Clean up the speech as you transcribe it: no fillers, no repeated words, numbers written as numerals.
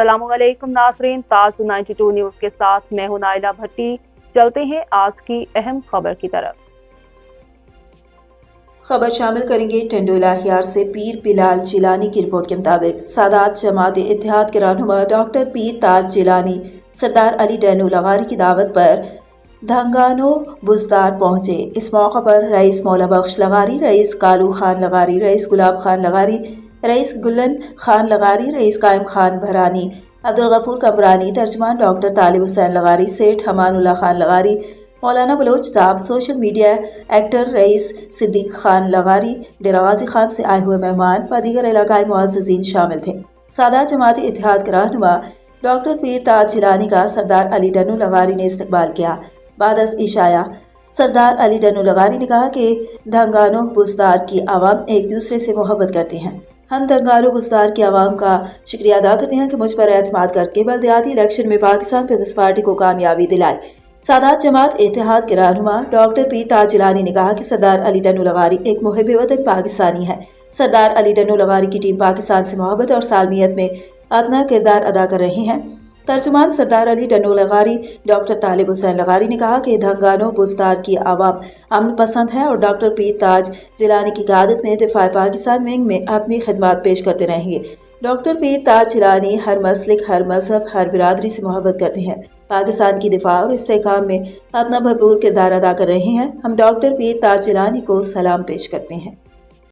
अस्सलाम वालेकुम नाज़रीन, ताज 92 न्यूज़ के साथ मैं हूं नाइला भट्टी। चलते हैं आज की अहम खबर की तरफ। खबर शामिल करेंगे टंडोला हियार से। पीर बिलाल जिलानी की रिपोर्ट के मुताबिक सादात जमात इत्तेहाद के रहनुमा डॉक्टर पीर ताज जिलानी सरदार अली डैनू लगारी की दावत पर धंगानो बुजदार पहुंचे। इस मौका पर रईस मौला बख्श लगारी, रईस कालू खान लगारी, रईस गुलाब खान लगारी, रईस गुल्लन खान लगारी, रईस कायम खान भरानी, अब्दुल गफूर कमरानी, तर्जमान डॉक्टर तालिब हुसैन लगारी, सेठ हमानुल्लाह खान लगारी, मौलाना बलोच साहब, social media actor rice Siddique Khan लगारी, डेरा गाजी खान से आए हुए मेहमान व दीगर इलाकाई मुअज़्ज़िज़ीन शामिल थे। सादात जमात इत्तेहाद के रहनुमा डॉक्टर पीर ताज जिलानी का सरदार अली डैनू लगारी ने इस्तकबाल किया। बाद अज़ इशाया सरदार अली डैनू लगारी ने कहा कि धंगानो बुजदार की आवाम एक दूसरे से मोहब्बत करते हैं। हम धंगानो बुजदार की आवाम का शुक्रिया अदा करते हैं कि मुझ पर एतमाद करके बल्दियाती इलेक्शन में पाकिस्तान पीपल्स पार्टी को कामयाबी दिलाई। सादात जमात इत्तेहाद के रहनुमा डॉक्टर पीर ताज जिलानी ने कहा कि सरदार अली डैनू लगारी एक मुहिब वतन पाकिस्तानी है। सरदार अली डैनू लगारी की टीम पाकिस्तान से मोहब्बत और सालमियत में अपना किरदार अदा कर रहे हैं। तर्जुमान सरदार अली डैनू लगारी डॉक्टर तालिब हुसैन लगारी ने कहा कि धंगानो बुजदार की आवाम अमन पसंद है और डॉक्टर पीर ताज जिलानी की क़यादत में दिफा पाकिस्तान विंग में अपनी खिदमत पेश करते रहेंगे। डॉक्टर पीर ताज जिलानी हर मसलिक, हर मजहब, हर बिरादरी से मोहब्बत करते हैं। पाकिस्तान की दिफा और इस्तेहकाम में अपना भरपूर किरदार अदा कर रहे हैं। हम डॉक्टर पीर ताज जिलानी को सलाम पेश करते हैं।